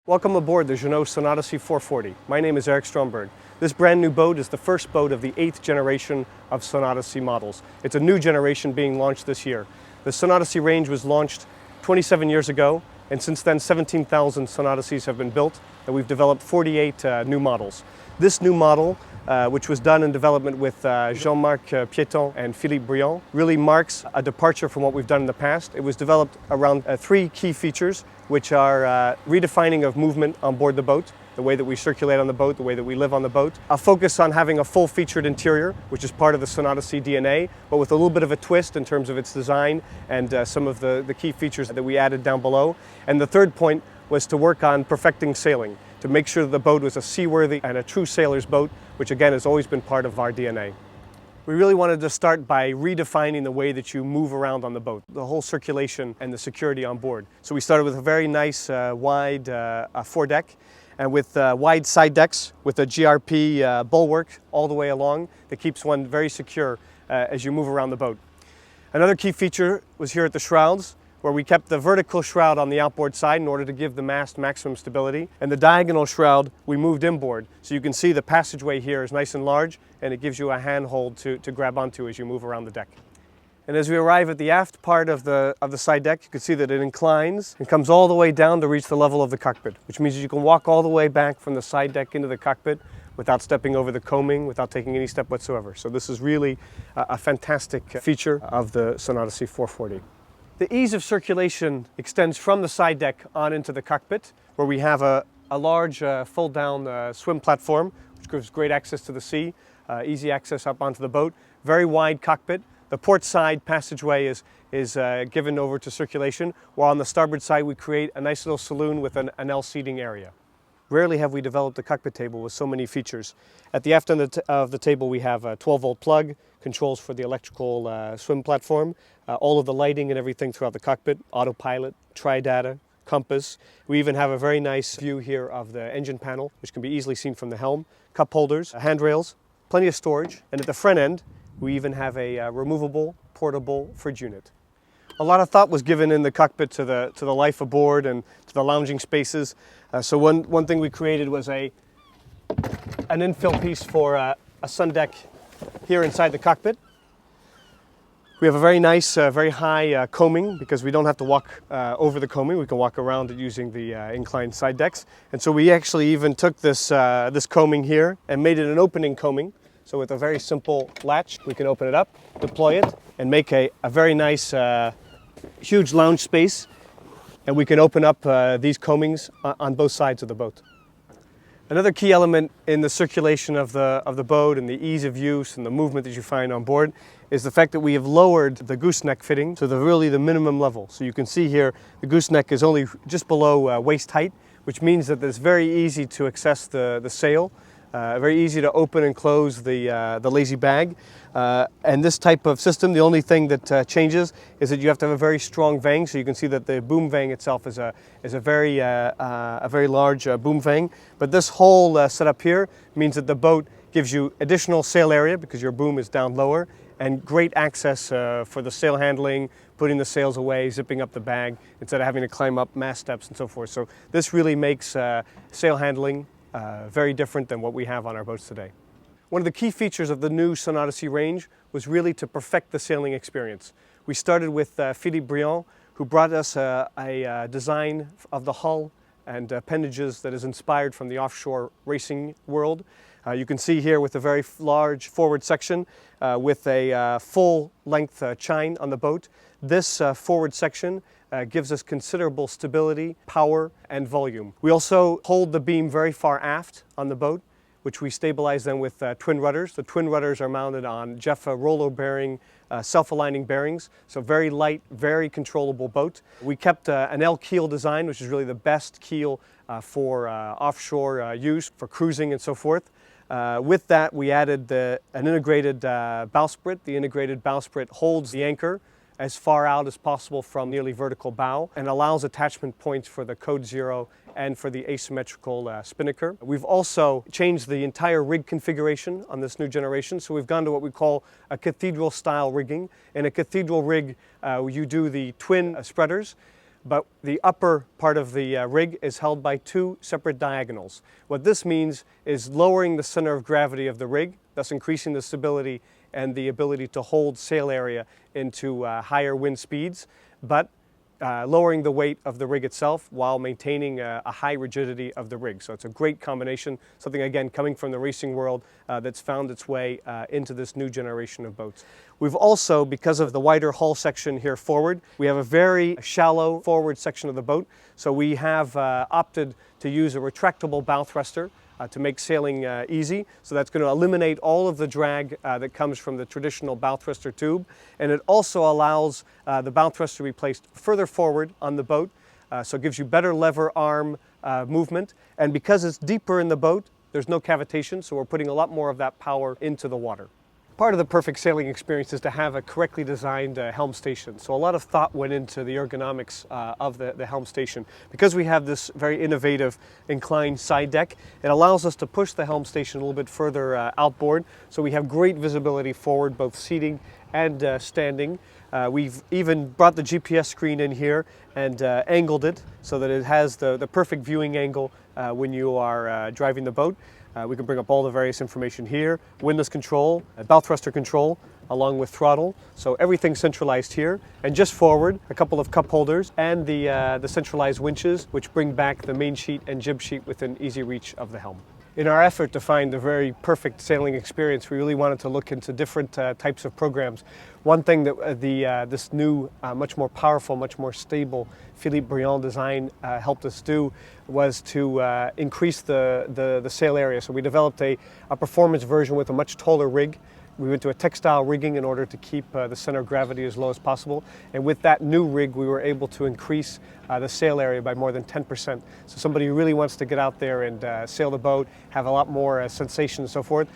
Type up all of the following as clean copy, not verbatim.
Welcome aboard the Jeanneau Sun Odyssey 440. My name is Eric Stromberg. This brand new boat is the first boat of the 8th generation of Sun Odyssey models. It's a new generation being launched this year. The Sun Odyssey range was launched 27 years ago, and since then 17,000 Sun Odysseys have been built, and we've developed 48 new models. This new model, which was done in development with Jean-Marc Piéton and Philippe Briand, really marks a departure from what we've done in the past. It was developed around three key features, which are redefining of movement on board the boat, the way that we circulate on the boat, the way that we live on the boat. A focus on having a full-featured interior, which is part of the Sun Odyssey DNA, but with a little bit of a twist in terms of its design and some of the key features that we added down below. And the third point was to work on perfecting sailing, to make sure that the boat was a seaworthy and a true sailor's boat, which again has always been part of our DNA. We really wanted to start by redefining the way that you move around on the boat, the whole circulation and the security on board. So we started with a very nice wide foredeck, and with wide side decks with a GRP bulwark all the way along that keeps one very secure as you move around the boat. Another key feature was here at the shrouds, where we kept the vertical shroud on the outboard side in order to give the mast maximum stability, and the diagonal shroud we moved inboard. So you can see the passageway here is nice and large, and it gives you a handhold to grab onto as you move around the deck. And as we arrive at the aft part of the side deck, you can see that it inclines and comes all the way down to reach the level of the cockpit, which means you can walk all the way back from the side deck into the cockpit without stepping over the coaming, without taking any step whatsoever. So this is really a fantastic feature of the Sun Odyssey 440. The ease of circulation extends from the side deck on into the cockpit, where we have a large fold-down swim platform, which gives great access to the sea, easy access up onto the boat, very wide cockpit. The port side passageway is given over to circulation, while on the starboard side we create a nice little saloon with an L seating area. Rarely have we developed a cockpit table with so many features. At the aft end of the table we have a 12-volt plug, controls for the electrical swim platform, all of the lighting and everything throughout the cockpit, autopilot, tri-data, compass. We even have a very nice view here of the engine panel, which can be easily seen from the helm, cup holders, handrails, plenty of storage, and at the front end we even have a removable, portable fridge unit. A lot of thought was given in the cockpit to the life aboard and to the lounging spaces. So one thing we created was an infill piece for a sun deck here inside the cockpit. We have a very nice, very high coaming, because we don't have to walk over the coaming. We can walk around it using the inclined side decks. And so we actually even took this coaming here and made it an opening coaming. So with a very simple latch, we can open it up, deploy it, and make a very nice, huge lounge space. And we can open up these coamings on both sides of the boat. Another key element in the circulation of the boat and the ease of use and the movement that you find on board is the fact that we have lowered the gooseneck fitting to really the minimum level. So you can see here the gooseneck is only just below waist height, which means that it's very easy to access the sail. Very easy to open and close the lazy bag. And this type of system, the only thing that changes is that you have to have a very strong vang. So you can see that the boom vang itself is a very large boom vang. But this whole setup here means that the boat gives you additional sail area because your boom is down lower, and great access for the sail handling, putting the sails away, zipping up the bag instead of having to climb up mast steps and so forth. So this really makes sail handling very different than what we have on our boats today. One of the key features of the new Sun Odyssey range was really to perfect the sailing experience. We started with Philippe Briand, who brought us a design of the hull and appendages that is inspired from the offshore racing world. You can see here with a very large forward section with a full-length chine on the boat. This forward section gives us considerable stability, power, and volume. We also hold the beam very far aft on the boat, which we stabilize then with twin rudders. The twin rudders are mounted on Jeffa roller-bearing, self-aligning bearings, so very light, very controllable boat. We kept an L keel design, which is really the best keel for offshore use, for cruising and so forth. With that, we added an integrated bowsprit. The integrated bowsprit holds the anchor as far out as possible from nearly vertical bow and allows attachment points for the code 0 and for the asymmetrical spinnaker. We've also changed the entire rig configuration on this new generation, so we've gone to what we call a cathedral style rigging. In a cathedral rig, you do the twin spreaders, but the upper part of the rig is held by two separate diagonals. What this means is lowering the center of gravity of the rig, thus increasing the stability and the ability to hold sail area into higher wind speeds, but lowering the weight of the rig itself while maintaining a high rigidity of the rig. So it's a great combination, something again coming from the racing world that's found its way into this new generation of boats. We've also, because of the wider hull section here forward, we have a very shallow forward section of the boat. So we have opted to use a retractable bow thruster to make sailing easy. So that's going to eliminate all of the drag that comes from the traditional bow thruster tube. And it also allows the bow thruster to be placed further forward on the boat. So it gives you better lever arm movement. And because it's deeper in the boat, there's no cavitation, so we're putting a lot more of that power into the water. Part of the perfect sailing experience is to have a correctly designed helm station. So a lot of thought went into the ergonomics of the helm station. Because we have this very innovative inclined side deck, it allows us to push the helm station a little bit further outboard. So we have great visibility forward, both seating and standing. We've even brought the GPS screen in here and angled it so that it has the perfect viewing angle when you are driving the boat. We can bring up all the various information here, windlass control, bow thruster control, along with throttle. So everything's centralized here. And just forward, a couple of cup holders and the centralized winches, which bring back the main sheet and jib sheet within easy reach of the helm. In our effort to find the very perfect sailing experience, we really wanted to look into different types of programs. One thing that this new, much more powerful, much more stable Philippe Briand design helped us do was to increase the sail area. So we developed a performance version with a much taller rig. We went to a textile rigging in order to keep the center of gravity as low as possible. And with that new rig, we were able to increase the sail area by more than 10%. So somebody who really wants to get out there and sail the boat, have a lot more sensation and so forth,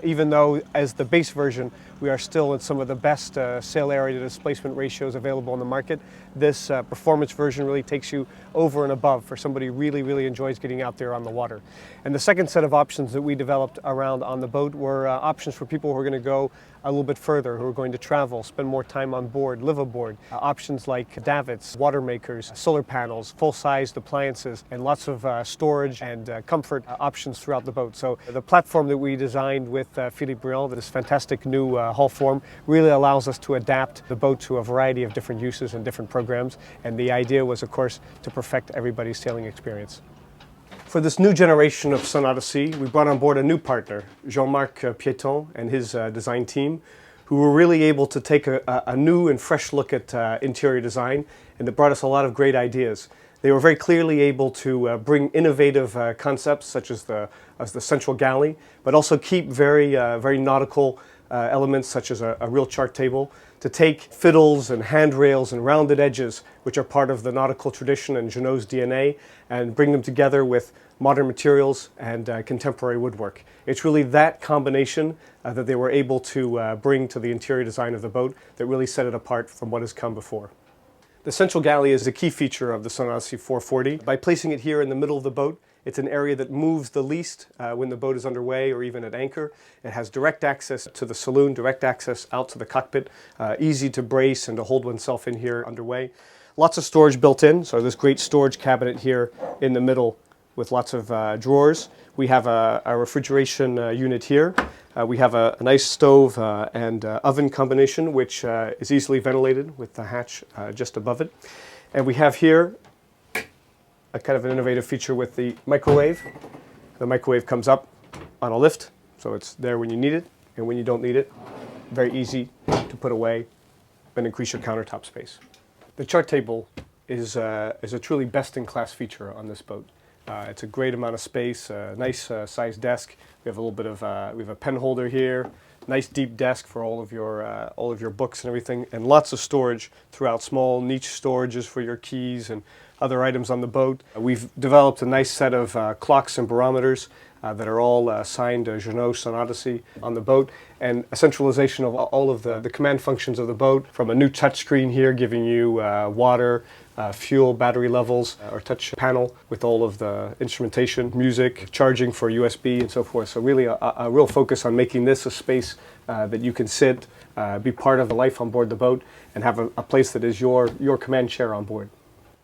even though as the base version, we are still in some of the best sail area to displacement ratios available on the market. This performance version really takes you over and above for somebody who really enjoys getting out there on the water. And the second set of options that we developed around on the boat were options for people who are going to go a little bit further, who are going to travel, spend more time on board, live aboard. Options like davits, water makers, solar panels, full-sized appliances, and lots of storage and comfort options throughout the boat. So the platform that we designed with Philippe Briand, this fantastic new hull form, really allows us to adapt the boat to a variety of different uses and different programs. And the idea was, of course, to perfect everybody's sailing experience. For this new generation of Sun Odyssey, we brought on board a new partner, Jean-Marc Piéton and his design team, who were really able to take a new and fresh look at interior design, and it brought us a lot of great ideas. They were very clearly able to bring innovative concepts such as the central galley, but also keep very nautical elements such as a real chart table, to take fiddles and handrails and rounded edges, which are part of the nautical tradition and Jeanneau's DNA, and bring them together with modern materials and contemporary woodwork. It's really that combination that they were able to bring to the interior design of the boat that really set it apart from what has come before. The central galley is a key feature of the Sun Odyssey 440. By placing it here in the middle of the boat, it's an area that moves the least when the boat is underway or even at anchor. It has direct access to the saloon, direct access out to the cockpit, easy to brace and to hold oneself in here underway. Lots of storage built in, so this great storage cabinet here in the middle with lots of drawers. We have a refrigeration unit here. We have a nice stove and oven combination, which is easily ventilated with the hatch just above it. And we have here a kind of an innovative feature with the microwave. The microwave comes up on a lift, so it's there when you need it, and when you don't need it, very easy to put away and increase your countertop space. The chart table is a truly best-in-class feature on this boat. It's a great amount of space, a nice sized desk. We have a little bit of we have a pen holder here, nice deep desk for all of your books and everything, and lots of storage throughout, small niche storages for your keys and other items on the boat. We've developed a nice set of clocks and barometers that are all signed Jeanneau Sun Odyssey on the boat, and a centralization of all of the command functions of the boat, from a new touchscreen here giving you water, fuel, battery levels, or touch panel with all of the instrumentation, music, charging for USB and so forth. So really a real focus on making this a space that you can sit, be part of the life on board the boat, and have a place that is your command chair on board.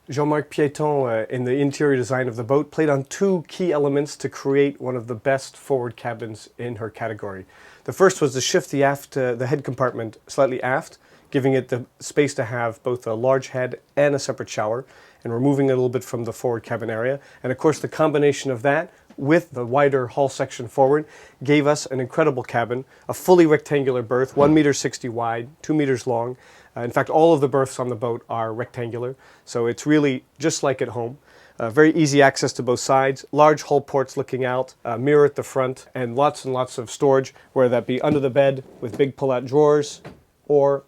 Jean-Marc Piéton, in the interior design of the boat, played on two key elements to create one of the best forward cabins in her category. The first was to shift the head compartment slightly aft, giving it the space to have both a large head and a separate shower, and removing it a little bit from the forward cabin area. And of course, the combination of that with the wider hull section forward gave us an incredible cabin, a fully rectangular berth, 1.60 meters wide, 2 meters long. In fact, all of the berths on the boat are rectangular, so it's really just like at home. Very easy access to both sides, large hull ports looking out, a mirror at the front, and lots of storage, whether that be under the bed with big pull-out drawers, or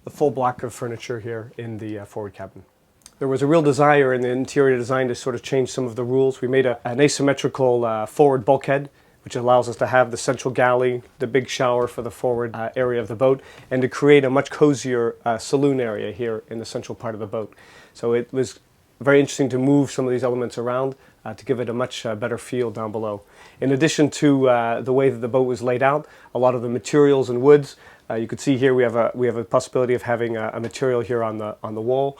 the full block of furniture here in the forward cabin. There was a real desire in the interior design to sort of change some of the rules. We made an asymmetrical forward bulkhead, which allows us to have the central galley, the big shower for the forward area of the boat, and to create a much cozier saloon area here in the central part of the boat. So it was very interesting to move some of these elements around to give it a much better feel down below. In addition to the way that the boat was laid out, a lot of the materials and woods, you can see here we have a possibility of having a material here on the wall,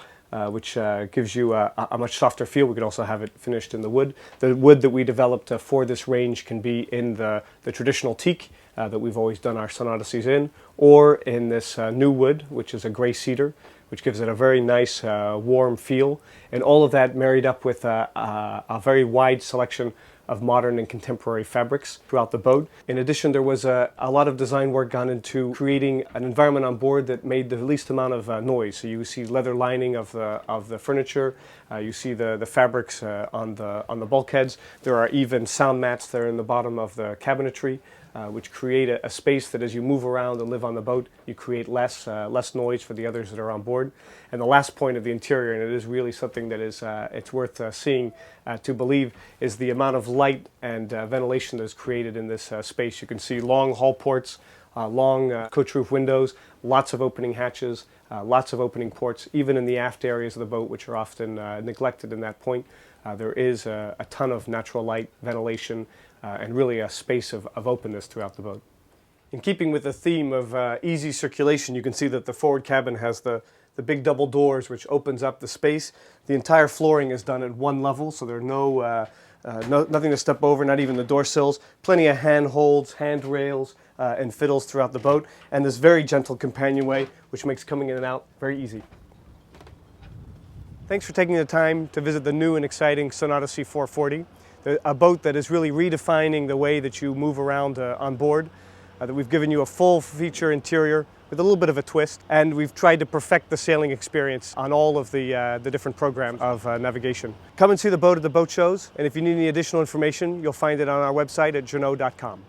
which gives you a much softer feel. We could also have it finished in the wood. The wood that we developed for this range can be in the traditional teak that we've always done our Sun Odysseys in, or in this new wood, which is a gray cedar, which gives it a very nice warm feel. And all of that married up with a very wide selection of modern and contemporary fabrics throughout the boat. In addition, there was a lot of design work gone into creating an environment on board that made the least amount of noise. So you see leather lining of the furniture, you see the fabrics on the bulkheads. There are even sound mats there in the bottom of the cabinetry, which create a space that as you move around and live on the boat, you create less noise for the others that are on board. And the last point of the interior, and it is really something that is it's worth seeing to believe, is the amount of light and ventilation that is created in this space. You can see long hull ports, long coach roof windows, lots of opening hatches, lots of opening ports, even in the aft areas of the boat, which are often neglected in that point. There is a ton of natural light, ventilation, and really a space of openness throughout the boat. In keeping with the theme of easy circulation, you can see that the forward cabin has the big double doors, which opens up the space. The entire flooring is done at one level, so there are nothing to step over, not even the door sills. Plenty of handholds, handrails, and fiddles throughout the boat, and this very gentle companionway, which makes coming in and out very easy. Thanks for taking the time to visit the new and exciting Sun Odyssey 440, a boat that is really redefining the way that you move around on board, that we've given you a full feature interior with a little bit of a twist, and we've tried to perfect the sailing experience on all of the different programs of navigation. Come and see the boat at the boat shows, and if you need any additional information, you'll find it on our website at jeanneau.com.